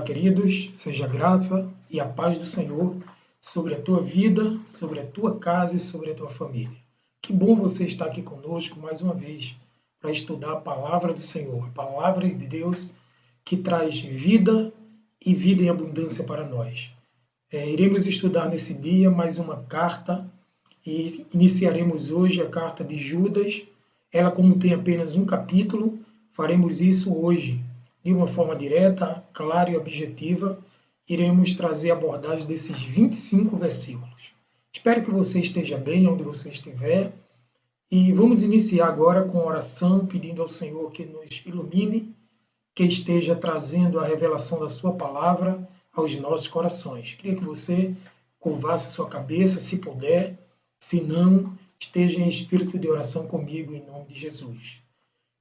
queridos, seja a graça e a paz do Senhor sobre a tua vida, sobre a tua casa e sobre a tua família. Que bom você estar aqui conosco mais uma vez para estudar a palavra do Senhor, a palavra de Deus que traz vida e vida em abundância para nós. Iremos estudar nesse dia mais uma carta e iniciaremos hoje a carta de Judas. Ela, como tem apenas um capítulo, faremos isso hoje de uma forma direta, clara e objetiva. Iremos trazer a abordagem desses 25 versículos. Espero que você esteja bem onde você estiver. E vamos iniciar agora com a oração, pedindo ao Senhor que nos ilumine, que esteja trazendo a revelação da sua palavra aos nossos corações. Queria que você curvasse sua cabeça, se puder. Se não, esteja em espírito de oração comigo, em nome de Jesus.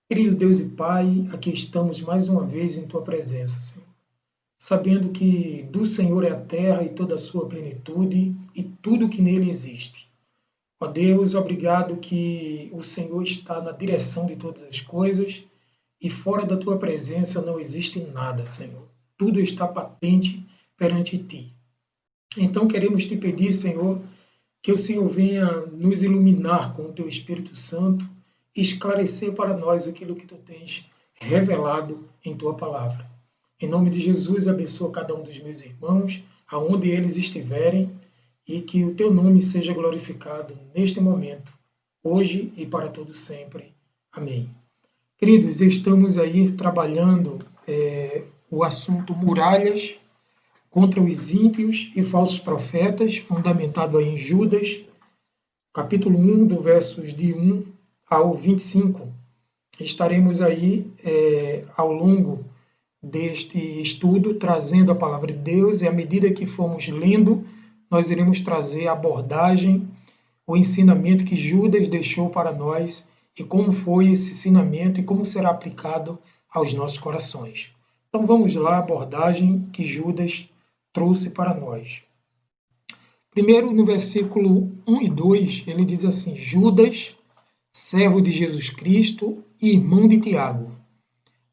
Querido Deus e Pai, aqui estamos mais uma vez em Tua presença, Senhor. Sabendo que do Senhor é a terra e toda a sua plenitude e tudo que nele existe. Ó Deus, obrigado que o Senhor está na direção de todas as coisas e fora da Tua presença não existe nada, Senhor. Tudo está patente perante Ti. Então queremos Te pedir, Senhor, que o Senhor venha nos iluminar com o Teu Espírito Santo e esclarecer para nós aquilo que Tu tens revelado em Tua palavra. Em nome de Jesus, abençoa cada um dos meus irmãos, aonde eles estiverem, e que o Teu nome seja glorificado neste momento, hoje e para todo sempre. Amém. Queridos, estamos aí trabalhando o assunto muralhas contra os ímpios e falsos profetas, fundamentado aí em Judas, capítulo 1, do versos de 1 ao 25. Estaremos aí, ao longo deste estudo, trazendo a palavra de Deus, e à medida que formos lendo, nós iremos trazer a abordagem, o ensinamento que Judas deixou para nós, e como foi esse ensinamento e como será aplicado aos nossos corações. Então vamos lá, a abordagem que Judas trouxe para nós. Primeiro, no versículo 1 e 2, ele diz assim: Judas, servo de Jesus Cristo e irmão de Tiago,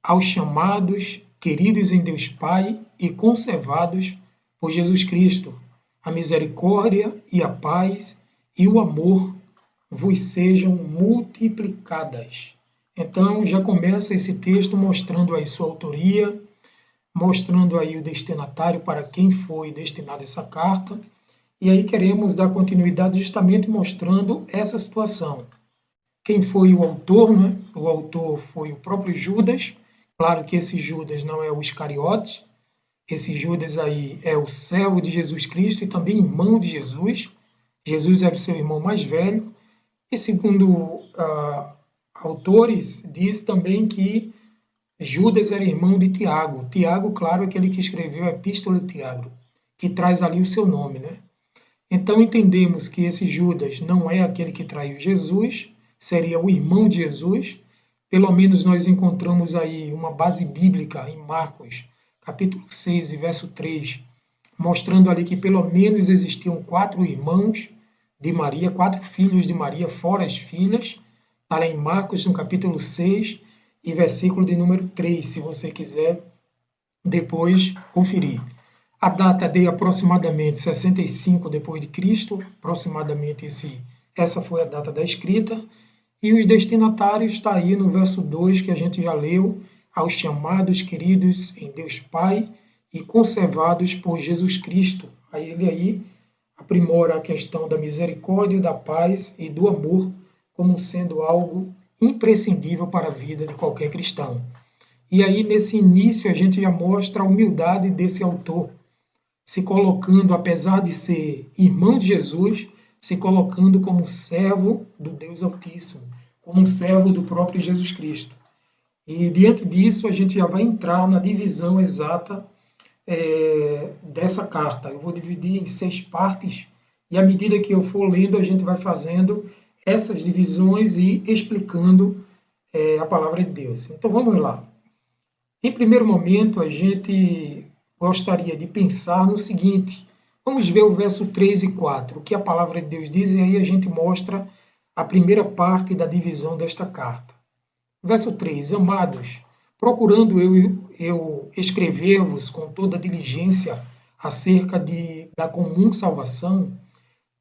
aos chamados, queridos em Deus Pai e conservados por Jesus Cristo, a misericórdia e a paz e o amor vos sejam multiplicadas. Então, já começa esse texto mostrando aí sua autoria, mostrando aí o destinatário, para quem foi destinada essa carta. E aí queremos dar continuidade justamente mostrando essa situação. Quem foi o autor, né? O autor foi o próprio Judas. Claro que esse Judas não é o Iscariotes. Esse Judas aí é o servo de Jesus Cristo e também irmão de Jesus. Jesus era o seu irmão mais velho. E segundo autores, diz também que Judas era irmão de Tiago. Tiago, claro, é aquele que escreveu a Epístola de Tiago, que traz ali o seu nome, né? Então entendemos que esse Judas não é aquele que traiu Jesus, seria o irmão de Jesus. Pelo menos nós encontramos aí uma base bíblica em Marcos, capítulo 6 e verso 3, mostrando ali que pelo menos existiam 4 irmãos de Maria, 4 filhos de Maria, fora as filhas. Está lá em Marcos, no capítulo 6 e versículo de número 3, se você quiser depois conferir. A data de aproximadamente 65 depois de Cristo, aproximadamente essa foi a data da escrita, e os destinatários está aí no verso 2 que a gente já leu, aos chamados, queridos em Deus Pai e conservados por Jesus Cristo. Aí ele aí aprimora a questão da misericórdia, da paz e do amor como sendo algo imprescindível para a vida de qualquer cristão. E aí nesse início a gente já mostra a humildade desse autor, se colocando, apesar de ser irmão de Jesus, se colocando como servo do Deus Altíssimo, como um servo do próprio Jesus Cristo. E diante disso a gente já vai entrar na divisão exata dessa carta. Eu vou dividir em 6 partes e à medida que eu for lendo a gente vai fazendo essas divisões e explicando a palavra de Deus. Então vamos lá. Em primeiro momento a gente gostaria de pensar no seguinte: vamos ver o verso 3 e 4, o que a palavra de Deus diz, e aí a gente mostra a primeira parte da divisão desta carta. Verso 3: Amados, procurando eu escrever-vos com toda diligência acerca da comum salvação,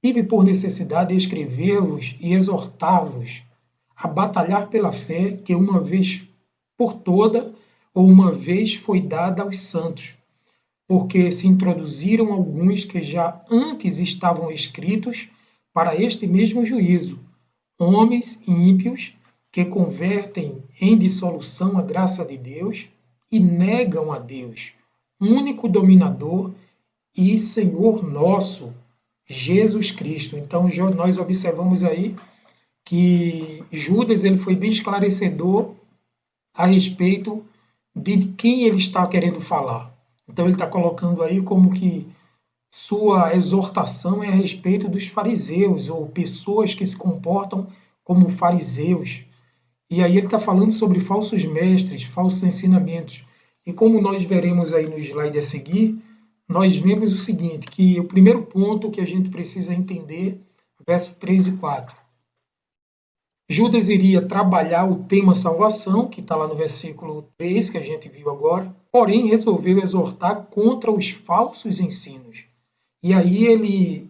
tive por necessidade escrever-vos e exortar-vos a batalhar pela fé que uma vez por toda ou uma vez foi dada aos santos, porque se introduziram alguns que já antes estavam escritos para este mesmo juízo, homens ímpios que convertem em dissolução a graça de Deus e negam a Deus, único dominador e Senhor nosso, Jesus Cristo. Então, nós observamos aí que Judas ele foi bem esclarecedor a respeito de quem ele está querendo falar. Então, ele está colocando aí como que sua exortação é a respeito dos fariseus, ou pessoas que se comportam como fariseus. E aí ele está falando sobre falsos mestres, falsos ensinamentos. E como nós veremos aí no slide a seguir, nós vemos o seguinte, que o primeiro ponto que a gente precisa entender, verso 3 e 4. Judas iria trabalhar o tema salvação, que está lá no versículo 3, que a gente viu agora, porém resolveu exortar contra os falsos ensinos. E aí ele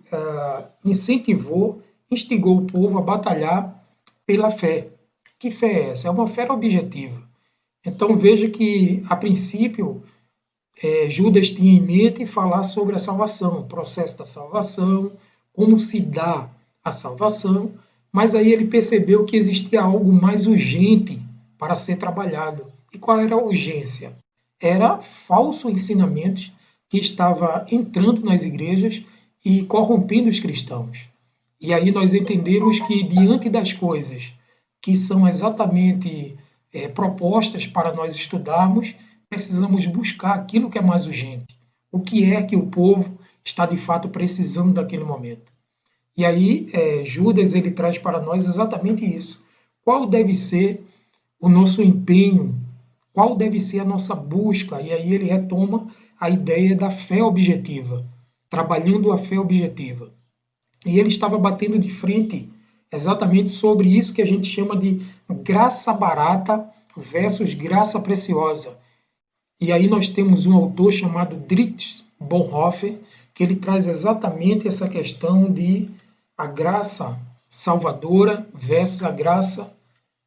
incentivou, instigou o povo a batalhar pela fé. Que fé é essa? É uma fé objetiva. Então veja que, a princípio, Judas tinha em mente falar sobre a salvação, o processo da salvação, como se dá a salvação, mas aí ele percebeu que existia algo mais urgente para ser trabalhado. E qual era a urgência? Era falso ensinamento que estava entrando nas igrejas e corrompendo os cristãos. E aí nós entendemos que, diante das coisas que são exatamente propostas para nós estudarmos, precisamos buscar aquilo que é mais urgente. O que é que o povo está, de fato, precisando daquele momento. E aí, Judas ele traz para nós exatamente isso. Qual deve ser o nosso empenho? Qual deve ser a nossa busca? E aí ele retoma a ideia da fé objetiva, trabalhando a fé objetiva. E ele estava batendo de frente exatamente sobre isso que a gente chama de graça barata versus graça preciosa. E aí nós temos um autor chamado Dietrich Bonhoeffer, que ele traz exatamente essa questão de a graça salvadora versus a graça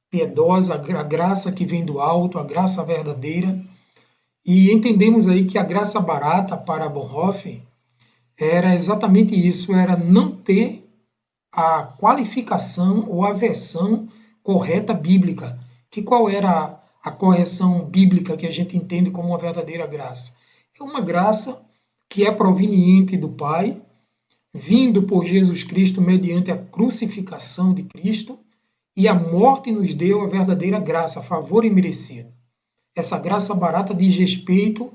piedosa, a graça que vem do alto, a graça verdadeira. E entendemos aí que a graça barata para Bonhoeffer era exatamente isso, era não ter a qualificação ou a versão correta bíblica. Que qual era a correção bíblica que a gente entende como uma verdadeira graça? É uma graça que é proveniente do Pai, vindo por Jesus Cristo mediante a crucificação de Cristo, e a morte nos deu a verdadeira graça, favor imerecido. Essa graça barata diz respeito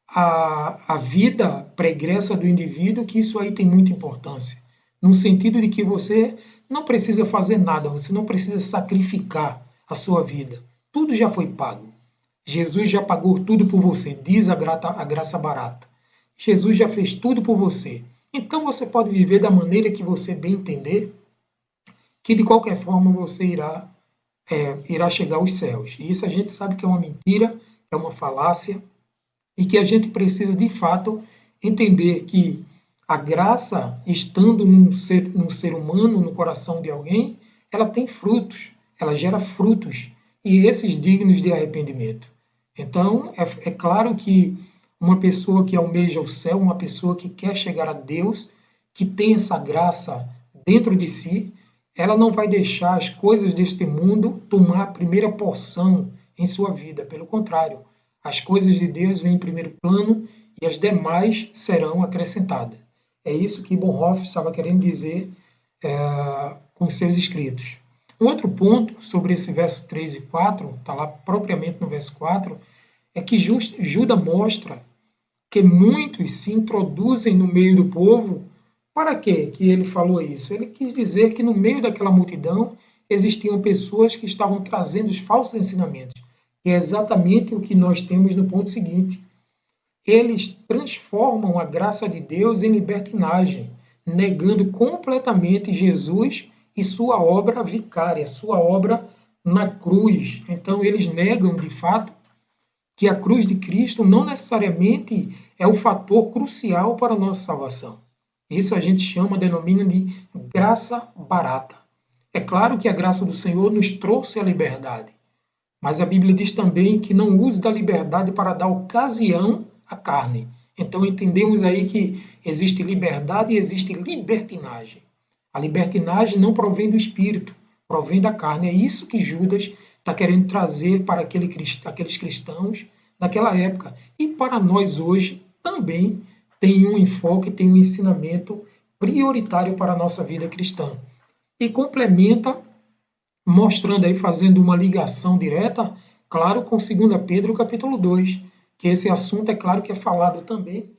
à vida pregressa do indivíduo, que isso aí tem muita importância, no sentido de que você não precisa fazer nada, você não precisa sacrificar a sua vida. Tudo já foi pago. Jesus já pagou tudo por você, diz a graça barata. Jesus já fez tudo por você. Então você pode viver da maneira que você bem entender, que de qualquer forma você irá chegar aos céus. E isso a gente sabe que é uma mentira, é uma falácia, e que a gente precisa de fato entender que a graça, estando num ser humano, no coração de alguém, ela tem frutos, ela gera frutos, e esses dignos de arrependimento. Então, é claro que uma pessoa que almeja o céu, uma pessoa que quer chegar a Deus, que tem essa graça dentro de si, ela não vai deixar as coisas deste mundo tomar a primeira porção em sua vida. Pelo contrário, as coisas de Deus vêm em primeiro plano e as demais serão acrescentadas. É isso que Bonhoeffer estava querendo dizer com seus escritos. Um outro ponto sobre esse verso 3 e 4, está lá propriamente no verso 4, é que Judas mostra que muitos se introduzem no meio do povo. Para quê que ele falou isso? Ele quis dizer que no meio daquela multidão existiam pessoas que estavam trazendo os falsos ensinamentos. E é exatamente o que nós temos no ponto seguinte. Eles transformam a graça de Deus em libertinagem, negando completamente Jesus e sua obra vicária, sua obra na cruz. Então eles negam, de fato, que a cruz de Cristo não necessariamente é o fator crucial para a nossa salvação. Isso a gente denomina de graça barata. É claro que a graça do Senhor nos trouxe a liberdade, mas a Bíblia diz também que não use da liberdade para dar ocasião à carne. Então entendemos aí que existe liberdade e existe libertinagem. A libertinagem não provém do Espírito, provém da carne. É isso que Judas está querendo trazer para aqueles cristãos daquela época. E para nós hoje também tem um enfoque, tem um ensinamento prioritário para a nossa vida cristã. E complementa, mostrando aí, fazendo uma ligação direta, claro, com 2 Pedro capítulo 2, que esse assunto é claro que é falado também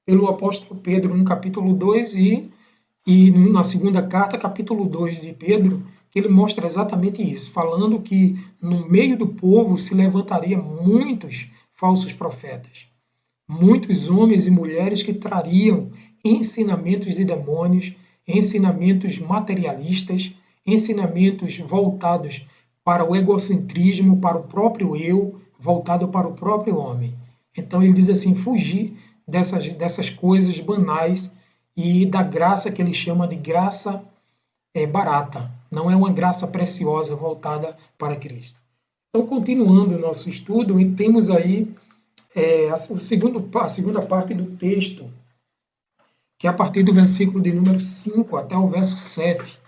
pelo apóstolo Pedro no capítulo 2 e na segunda carta, capítulo 2 de Pedro, que ele mostra exatamente isso, falando que no meio do povo se levantaria muitos falsos profetas, muitos homens e mulheres que trariam ensinamentos de demônios, ensinamentos materialistas, ensinamentos voltados para o egocentrismo, para o próprio eu, voltado para o próprio homem. Então ele diz assim, fugir dessas coisas banais e da graça que ele chama de graça barata. Não é uma graça preciosa voltada para Cristo. Então, continuando o nosso estudo, temos aí a segunda parte do texto, que é a partir do versículo de número 5 até o verso 7,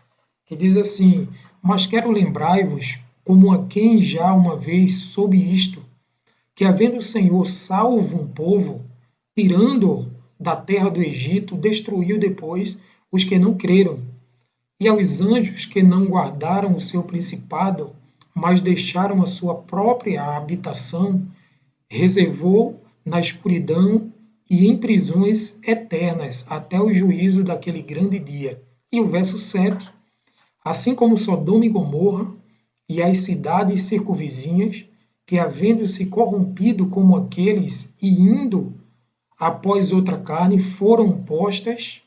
que diz assim, mas quero lembrai-vos, como a quem já uma vez soube isto, que havendo o Senhor salvo um povo, tirando-o da terra do Egito, destruiu depois os que não creram. E aos anjos que não guardaram o seu principado, mas deixaram a sua própria habitação, reservou na escuridão e em prisões eternas até o juízo daquele grande dia. E o verso 7, assim como Sodoma e Gomorra e as cidades circunvizinhas, que havendo-se corrompido como aqueles e indo após outra carne, foram postas,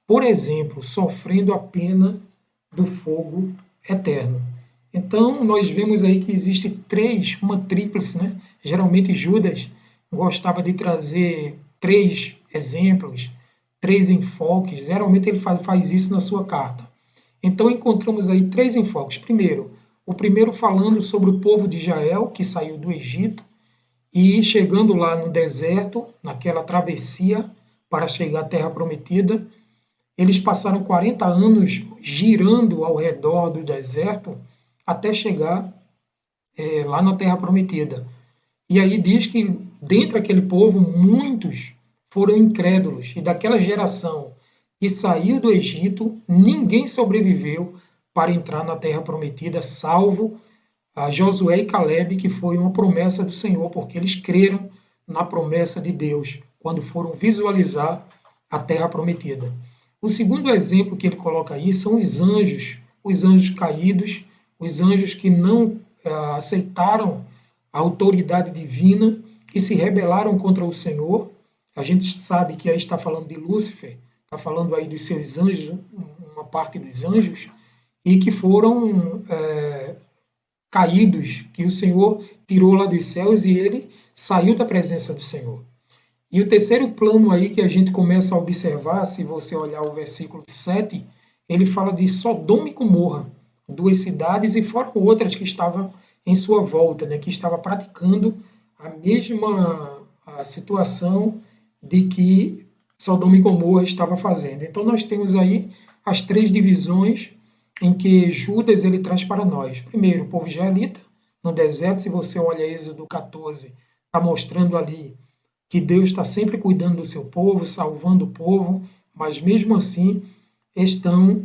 por exemplo, sofrendo a pena do fogo eterno. Então, nós vemos aí que existe uma tríplice, né? Geralmente Judas gostava de trazer 3 exemplos, 3 enfoques. Geralmente ele faz isso na sua carta. Então, encontramos aí 3 enfoques. Primeiro, o primeiro falando sobre o povo de Israel, que saiu do Egito, e chegando lá no deserto, naquela travessia para chegar à Terra Prometida, eles passaram 40 anos girando ao redor do deserto até chegar lá na Terra Prometida. E aí diz que dentro daquele povo muitos foram incrédulos, e daquela geração que saiu do Egito, ninguém sobreviveu para entrar na Terra Prometida, salvo a Josué e Caleb, que foi uma promessa do Senhor, porque eles creram na promessa de Deus, quando foram visualizar a Terra Prometida. O segundo exemplo que ele coloca aí são os anjos caídos, os anjos que não aceitaram a autoridade divina, que se rebelaram contra o Senhor. A gente sabe que aí está falando de Lúcifer, está falando aí dos seus anjos, uma parte dos anjos, e que foram caídos, que o Senhor tirou lá dos céus e ele saiu da presença do Senhor. E o terceiro plano aí que a gente começa a observar, se você olhar o versículo 7, ele fala de Sodoma e Gomorra, 2 cidades e fora outras que estavam em sua volta, né, que estavam praticando a mesma situação de que Sodoma e Gomorra estava fazendo. Então nós temos aí as 3 divisões em que Judas ele traz para nós. Primeiro, o povo israelita no deserto, se você olha Êxodo 14, está mostrando ali que Deus está sempre cuidando do seu povo, salvando o povo, mas mesmo assim estão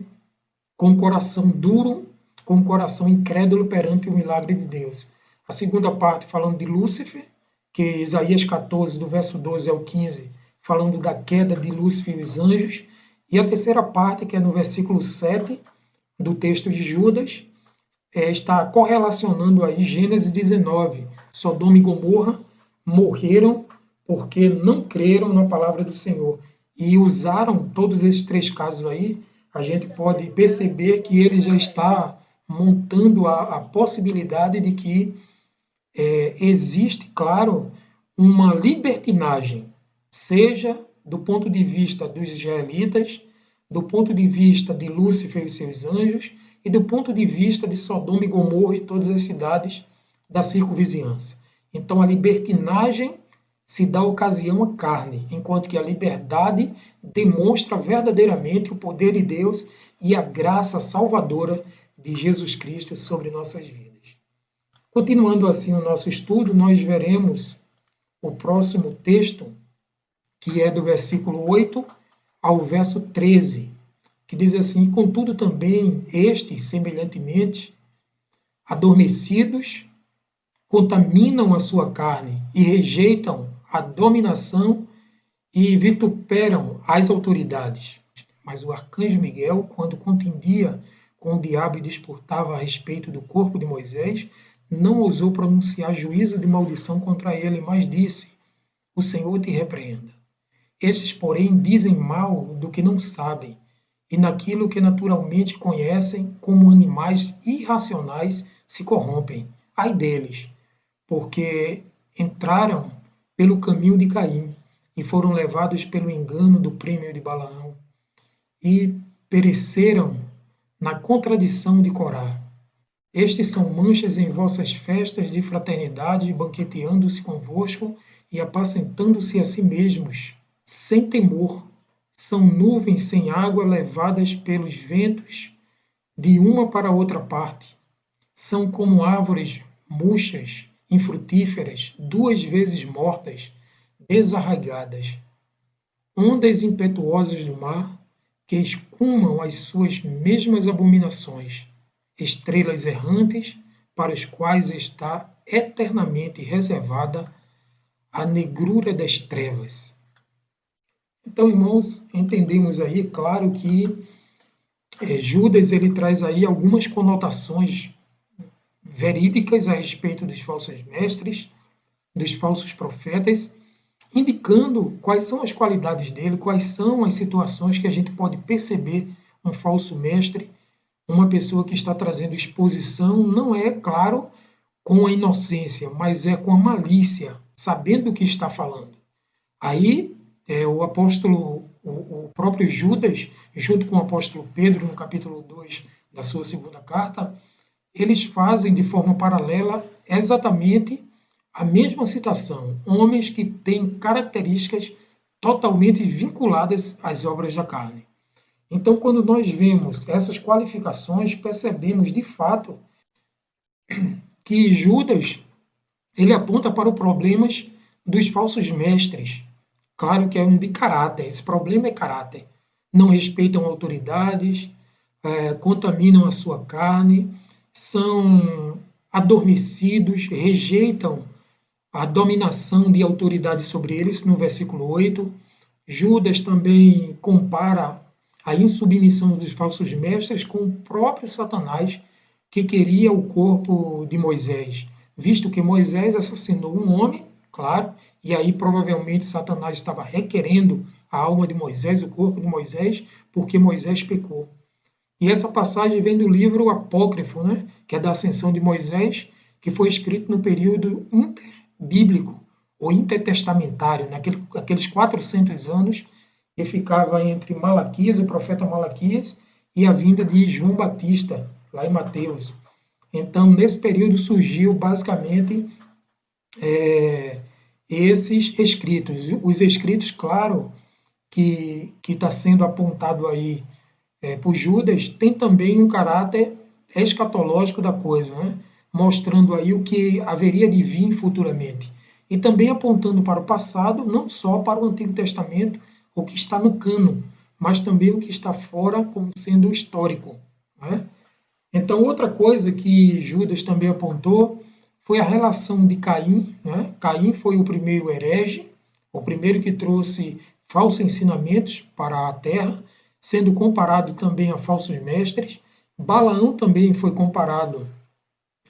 com o coração duro, com o coração incrédulo perante o milagre de Deus. A segunda parte falando de Lúcifer, que Isaías 14, do verso 12 ao 15, falando da queda de Lúcifer e os anjos. E a terceira parte, que é no versículo 7 do texto de Judas, está correlacionando aí Gênesis 19. Sodoma e Gomorra morreram porque não creram na palavra do Senhor. E usaram todos esses 3 casos aí, a gente pode perceber que ele já está montando a possibilidade de que existe, claro, uma libertinagem, seja do ponto de vista dos israelitas, do ponto de vista de Lúcifer e seus anjos, e do ponto de vista de Sodoma e Gomorra e todas as cidades da circunvizinhança. Então, a libertinagem se dá ocasião à carne, enquanto que a liberdade demonstra verdadeiramente o poder de Deus e a graça salvadora de Jesus Cristo sobre nossas vidas. Continuando assim o nosso estudo, nós veremos o próximo texto, que é do versículo 8 ao verso 13, que diz assim: contudo também estes, semelhantemente, adormecidos, contaminam a sua carne e rejeitam a dominação e vituperam as autoridades. Mas o arcanjo Miguel, quando contendia com o diabo e disputava a respeito do corpo de Moisés, não ousou pronunciar juízo de maldição contra ele, mas disse: o Senhor te repreenda. Estes, porém, dizem mal do que não sabem, e naquilo que naturalmente conhecem, como animais irracionais, se corrompem. Ai deles, porque entraram pelo caminho de Caim e foram levados pelo engano do prêmio de Balaão e pereceram na contradição de Corá. Estes são manchas em vossas festas de fraternidade, banqueteando-se convosco e apacentando-se a si mesmos, sem temor. São nuvens sem água levadas pelos ventos de uma para outra parte. São como árvores murchas, infrutíferas, 2 vezes mortas, desarraigadas. Ondas impetuosas do mar que escumam as suas mesmas abominações. Estrelas errantes para os quais está eternamente reservada a negrura das trevas. Então, irmãos, entendemos aí, claro, que Judas ele traz aí algumas conotações verídicas a respeito dos falsos mestres, dos falsos profetas, indicando quais são as qualidades dele, quais são as situações que a gente pode perceber um falso mestre, uma pessoa que está trazendo exposição, não é, claro, com a inocência, mas é com a malícia, sabendo o que está falando. Aí, o apóstolo, o próprio Judas, junto com o apóstolo Pedro, no capítulo 2 da sua segunda carta, eles fazem de forma paralela exatamente a mesma citação. Homens que têm características totalmente vinculadas às obras da carne. Então, quando nós vemos essas qualificações, percebemos de fato que Judas ele aponta para os problemas dos falsos mestres. Claro que é um de caráter, esse problema é caráter. Não respeitam autoridades, contaminam a sua carne, são adormecidos, rejeitam a dominação de autoridade sobre eles, no versículo 8. Judas também compara a insubmissão dos falsos mestres com o próprio Satanás, que queria o corpo de Moisés, visto que Moisés assassinou um homem, claro, e aí provavelmente Satanás estava requerendo a alma de Moisés, o corpo de Moisés, porque Moisés pecou. E essa passagem vem do livro apócrifo, né, que é da ascensão de Moisés, que foi escrito no período interbíblico, ou intertestamentário, naqueles 400 anos, que ficava entre Malaquias, o profeta Malaquias, e a vinda de João Batista, lá em Mateus. Então, nesse período surgiu basicamente esses escritos. Os escritos, claro, que está sendo apontado aí por Judas, tem também um caráter escatológico da coisa, né? Mostrando aí o que haveria de vir futuramente. E também apontando para o passado, não só para o Antigo Testamento, o que está no cano, mas também o que está fora como sendo histórico. Né? Então, outra coisa que Judas também apontou foi a relação de Caim. Né? Caim foi o primeiro herege, o primeiro que trouxe falsos ensinamentos para a terra, sendo comparado também a falsos mestres. Balaão também foi comparado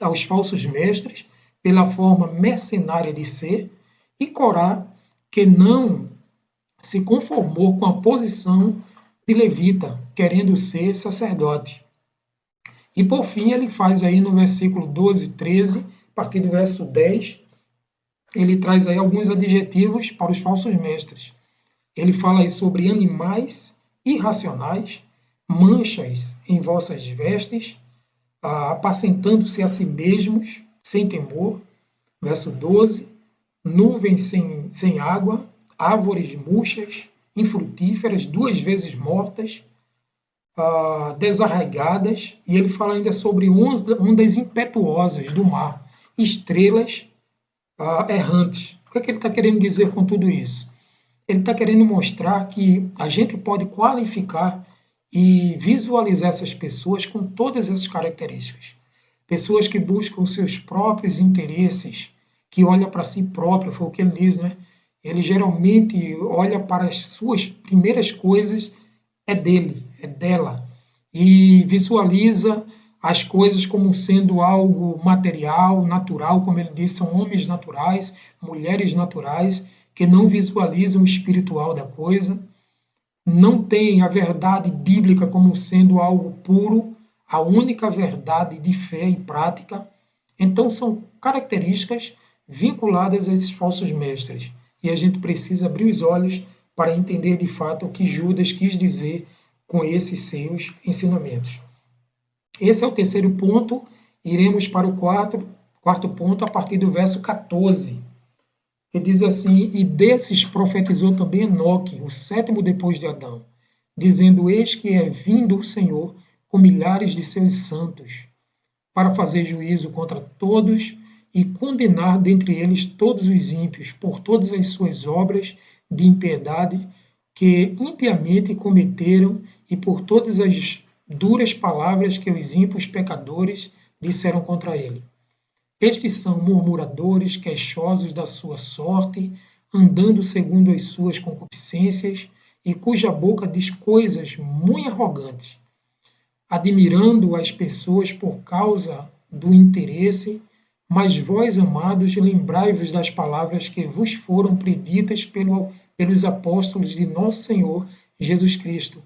aos falsos mestres pela forma mercenária de ser, e Corá, que não se conformou com a posição de levita, querendo ser sacerdote. E por fim ele faz aí no versículo 12, 13, a partir do verso 10, ele traz aí alguns adjetivos para os falsos mestres. Ele fala aí sobre animais irracionais, manchas em vossas vestes, apacentando-se a si mesmos, sem temor. Verso 12, nuvens sem água, árvores murchas, infrutíferas, 2 vezes mortas, desarraigadas, e ele fala ainda sobre ondas impetuosas do mar, estrelas errantes. O que é que ele está querendo dizer com tudo isso? Ele está querendo mostrar que a gente pode qualificar e visualizar essas pessoas com todas essas características. Pessoas que buscam seus próprios interesses, que olham para si próprio, foi o que ele diz, né? Ele geralmente olha para as suas primeiras coisas, é dele, é dela, e visualiza as coisas como sendo algo material, natural, como ele diz, são homens naturais, mulheres naturais, que não visualizam o espiritual da coisa, não tem a verdade bíblica como sendo algo puro, a única verdade de fé e prática. Então, são características vinculadas a esses falsos mestres. E a gente precisa abrir os olhos para entender de fato o que Judas quis dizer com esses seus ensinamentos. Esse é o terceiro ponto. Iremos para o quarto ponto a partir do verso 14. Que diz assim: e desses profetizou também Enoque, o sétimo depois de Adão, dizendo: eis que é vindo o Senhor com milhares de seus santos, para fazer juízo contra todos e condenar dentre eles todos os ímpios por todas as suas obras de impiedade que impiamente cometeram e por todas as duras palavras que os ímpios pecadores disseram contra ele. Estes são murmuradores, queixosos da sua sorte, andando segundo as suas concupiscências, e cuja boca diz coisas muito arrogantes, admirando as pessoas por causa do interesse, mas vós, amados, lembrai-vos das palavras que vos foram preditas pelos apóstolos de nosso Senhor Jesus Cristo,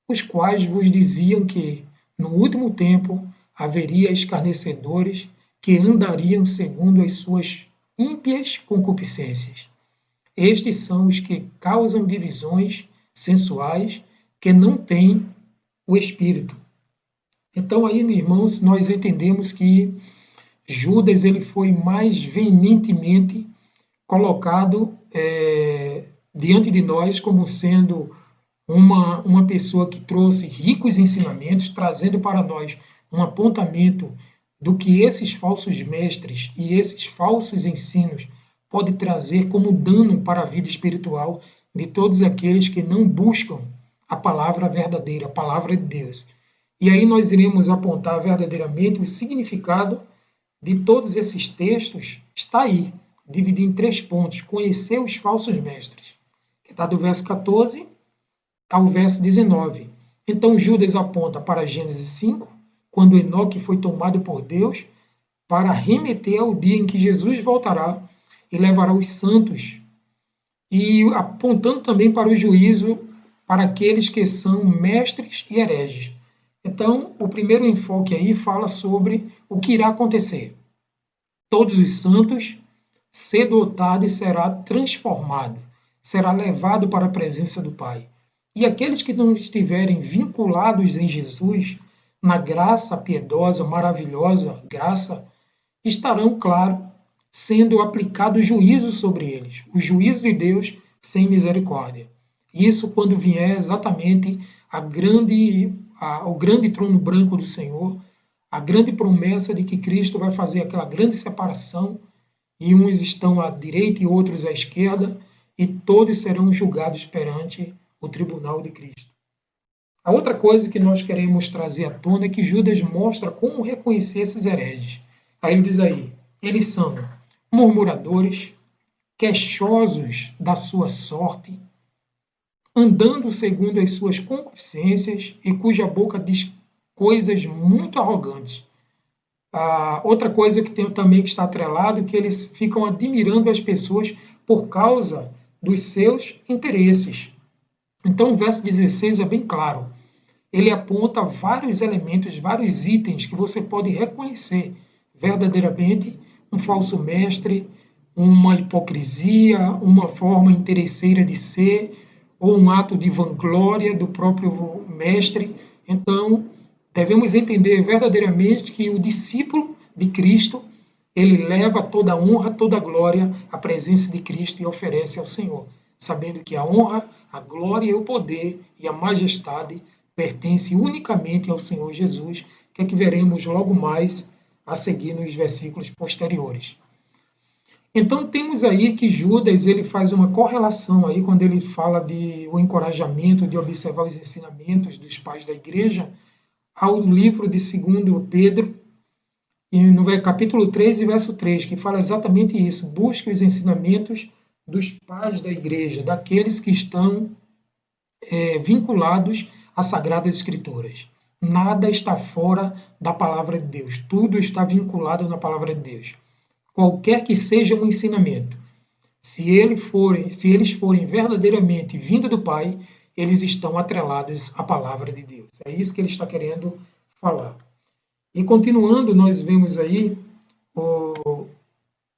os quais vos diziam que, no último tempo, haveria escarnecedores que andariam segundo as suas ímpias concupiscências. Estes são os que causam divisões sensuais que não têm o Espírito. Então aí, meus irmãos, nós entendemos que Judas ele foi mais veementemente colocado diante de nós como sendo uma pessoa que trouxe ricos ensinamentos, trazendo para nós um apontamento do que esses falsos mestres e esses falsos ensinos podem trazer como dano para a vida espiritual de todos aqueles que não buscam a palavra verdadeira, a palavra de Deus. E aí nós iremos apontar verdadeiramente o significado de todos esses textos, está aí, dividido em 3 pontos: conhecer os falsos mestres, que está do verso 14 ao verso 19. Então Judas aponta para Gênesis 5, quando Enoque foi tomado por Deus, para remeter ao dia em que Jesus voltará e levará os santos, e apontando também para o juízo para aqueles que são mestres e hereges. Então, o primeiro enfoque aí fala sobre o que irá acontecer. Todos os santos, cedo ou tarde, será transformado, será levado para a presença do Pai. E aqueles que não estiverem vinculados em Jesus, na graça piedosa, maravilhosa graça, estarão, claro, sendo aplicado juízo sobre eles, o juízo de Deus sem misericórdia. Isso quando vier exatamente o grande trono branco do Senhor, a grande promessa de que Cristo vai fazer aquela grande separação, e uns estão à direita e outros à esquerda, e todos serão julgados perante o tribunal de Cristo. A outra coisa que nós queremos trazer à tona é que Judas mostra como reconhecer esses hereges. Aí ele diz aí, eles são murmuradores, queixosos da sua sorte, andando segundo as suas concupiscências e cuja boca diz coisas muito arrogantes. Outra coisa que tem também que está atrelado é que eles ficam admirando as pessoas por causa dos seus interesses. Então o verso 16 é bem claro. Ele aponta vários elementos, vários itens que você pode reconhecer verdadeiramente um falso mestre, uma hipocrisia, uma forma interesseira de ser, ou um ato de vanglória do próprio mestre. Então, devemos entender verdadeiramente que o discípulo de Cristo, ele leva toda a honra, toda a glória à presença de Cristo e oferece ao Senhor, sabendo que a honra, a glória, o poder e a majestade pertence unicamente ao Senhor Jesus, que é que veremos logo mais a seguir nos versículos posteriores. Então temos aí que Judas ele faz uma correlação aí quando ele fala de o encorajamento de observar os ensinamentos dos pais da igreja ao livro de 2 Pedro, no capítulo 3 e verso 3, que fala exatamente isso: busque os ensinamentos dos pais da igreja, daqueles que estão vinculados às Sagradas Escrituras. Nada está fora da palavra de Deus, tudo está vinculado na palavra de Deus. Qualquer que seja o ensinamento, se eles forem verdadeiramente vindo do Pai, eles estão atrelados à palavra de Deus. É isso que ele está querendo falar. E continuando, nós vemos aí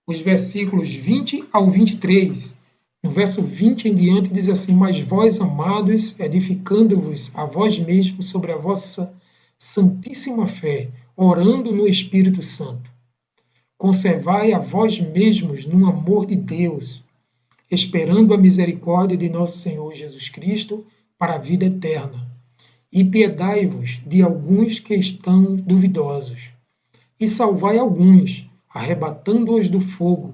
os versículos 20 ao 23. No verso 20 em diante diz assim: mas vós, amados, edificando-vos a vós mesmos sobre a vossa santíssima fé, orando no Espírito Santo, conservai a vós mesmos no amor de Deus, esperando a misericórdia de nosso Senhor Jesus Cristo para a vida eterna. E piedai-vos de alguns que estão duvidosos, e salvai alguns, arrebatando-os do fogo.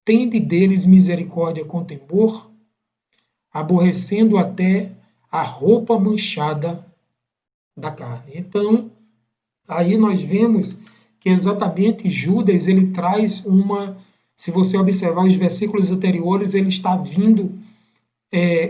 Tende deles misericórdia com temor, aborrecendo até a roupa manchada da carne. Então, aí nós vemos que exatamente Judas ele traz se você observar os versículos anteriores, ele está vindo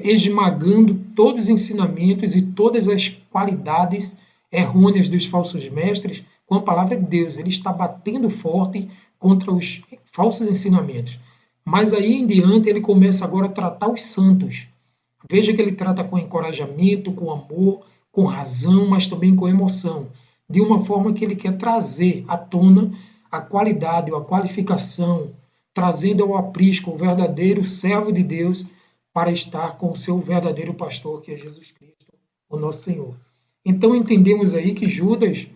esmagando todos os ensinamentos e todas as qualidades errôneas dos falsos mestres com a palavra de Deus. Ele está batendo forte contra os falsos ensinamentos. Mas aí em diante ele começa agora a tratar os santos. Veja que ele trata com encorajamento, com amor, com razão, mas também com emoção, de uma forma que ele quer trazer à tona a qualidade ou a qualificação, trazendo ao aprisco o verdadeiro servo de Deus para estar com o seu verdadeiro pastor, que é Jesus Cristo, o nosso Senhor. Então entendemos aí que Judas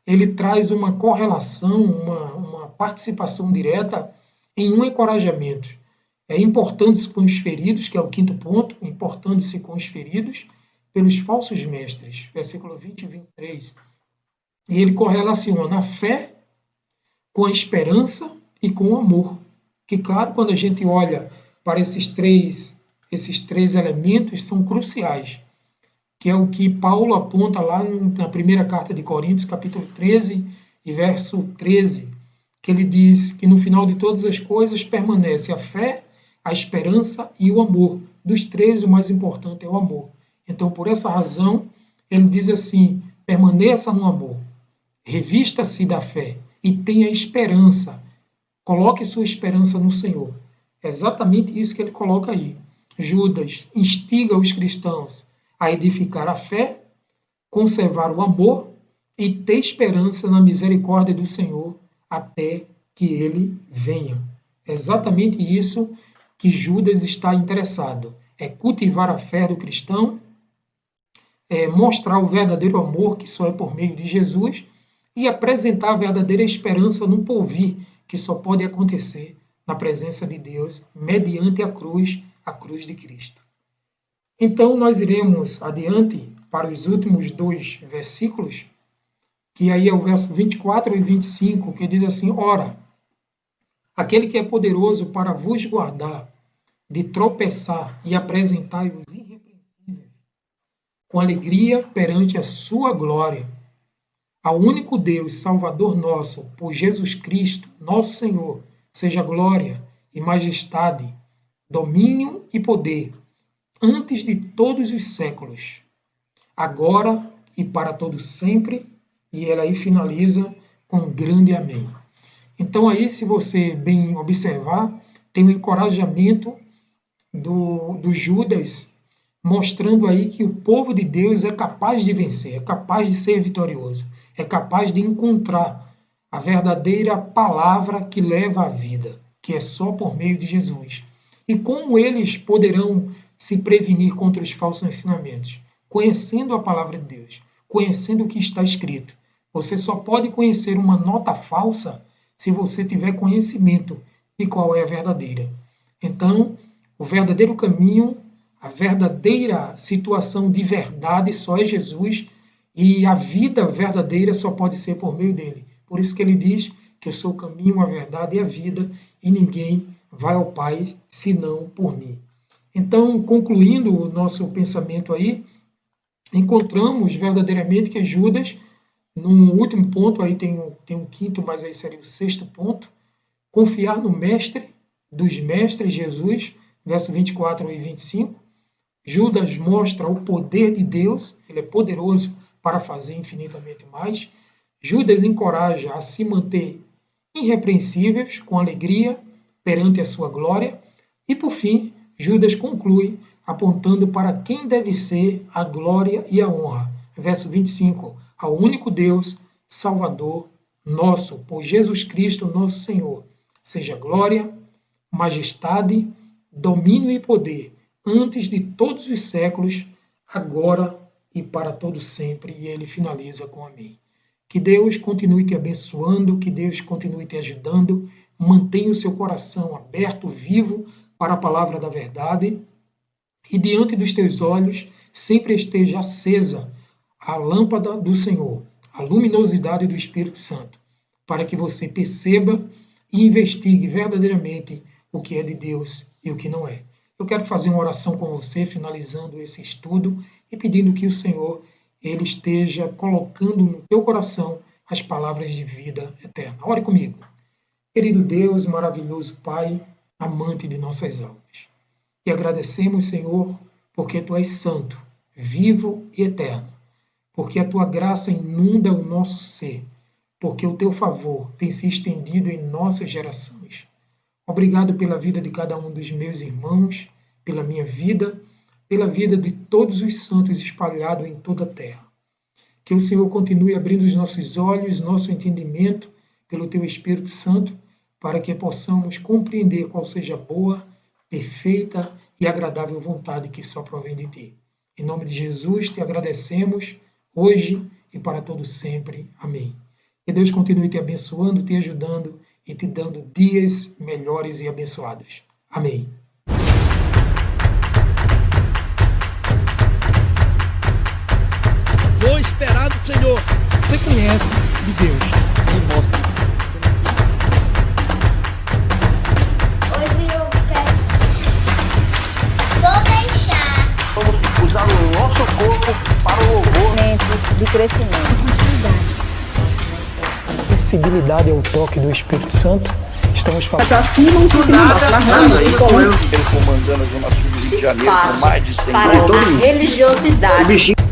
ele traz uma correlação, uma participação direta em um encorajamento. É importante-se com os feridos, que é o quinto ponto, importante-se com os feridos pelos falsos mestres, versículo 20 e 23. E ele correlaciona a fé com a esperança e com o amor. Que, claro, quando a gente olha para esses três elementos, são cruciais, que é o que Paulo aponta lá na primeira carta de Coríntios, capítulo 13 e verso 13, que ele diz que no final de todas as coisas permanece a fé, a esperança e o amor. Dos três, o mais importante é o amor. Então, por essa razão, ele diz assim: permaneça no amor, revista-se da fé e tenha esperança. Coloque sua esperança no Senhor. É exatamente isso que ele coloca aí. Judas instiga os cristãos a edificar a fé, conservar o amor e ter esperança na misericórdia do Senhor até que ele venha. É exatamente isso que Judas está interessado. É cultivar a fé do cristão, mostrar o verdadeiro amor que só é por meio de Jesus e apresentar a verdadeira esperança no porvir, que só pode acontecer na presença de Deus mediante a cruz de Cristo. Então nós iremos adiante para os últimos dois versículos, que aí é o verso 24 e 25, que diz assim: ora, aquele que é poderoso para vos guardar de tropeçar e apresentar-vos irrepreensíveis com alegria perante a sua glória, ao único Deus, Salvador nosso, por Jesus Cristo, nosso Senhor, seja glória e majestade, domínio e poder, antes de todos os séculos, agora e para todo sempre. E ela aí finaliza com um grande amém. Então aí, se você bem observar, tem um encorajamento do Judas, mostrando aí que o povo de Deus é capaz de vencer, é capaz de ser vitorioso, é capaz de encontrar a verdadeira palavra que leva à vida, que é só por meio de Jesus. E como eles poderão se prevenir contra os falsos ensinamentos? Conhecendo a palavra de Deus, conhecendo o que está escrito. Você só pode conhecer uma nota falsa se você tiver conhecimento de qual é a verdadeira. Então, o verdadeiro caminho, a verdadeira situação de verdade só é Jesus, e a vida verdadeira só pode ser por meio dele. Por isso que ele diz que eu sou o caminho, a verdade e a vida, e ninguém vai ao Pai senão por mim. Então, concluindo o nosso pensamento aí, encontramos verdadeiramente que Judas, no último ponto, aí tem um quinto, mas aí seria o sexto ponto, confiar no mestre dos mestres, Jesus, verso 24 e 25. Judas mostra o poder de Deus, ele é poderoso para fazer infinitamente mais. Judas encoraja a se manter irrepreensíveis, com alegria, perante a sua glória. E, por fim, Judas conclui apontando para quem deve ser a glória e a honra. Verso 25, ao único Deus, Salvador nosso, por Jesus Cristo, nosso Senhor, seja glória, majestade, domínio e poder, antes de todos os séculos, agora e para todo sempre. E ele finaliza com amém. Que Deus continue te abençoando, que Deus continue te ajudando, mantenha o seu coração aberto, vivo para a palavra da verdade, e diante dos teus olhos sempre esteja acesa a lâmpada do Senhor, a luminosidade do Espírito Santo, para que você perceba e investigue verdadeiramente o que é de Deus e o que não é. Eu quero fazer uma oração com você, finalizando esse estudo e pedindo que o Senhor ele esteja colocando no teu coração as palavras de vida eterna. Ore comigo. Querido Deus, maravilhoso Pai, amante de nossas almas. E agradecemos, Senhor, porque Tu és santo, vivo e eterno. Porque a Tua graça inunda o nosso ser. Porque o Teu favor tem se estendido em nossas gerações. Obrigado pela vida de cada um dos meus irmãos, pela minha vida, pela vida de todos os santos espalhados em toda a terra. Que o Senhor continue abrindo os nossos olhos, nosso entendimento, pelo Teu Espírito Santo, para que possamos compreender qual seja a boa, perfeita e agradável vontade que só provém de Ti. Em nome de Jesus, Te agradecemos, hoje e para todo sempre. Amém. Que Deus continue te abençoando, te ajudando e te dando dias melhores e abençoados. Amém. Vou esperar do Senhor. Você conhece de Deus? Me mostra. Hoje eu quero. Vou deixar. Vamos usar o nosso corpo para o louvor de crescimento. Sensibilidade ao toque do Espírito Santo. Estamos falando. Ele comandando a Zona Sul do Rio de Janeiro com mais de 100 para a religiosidade.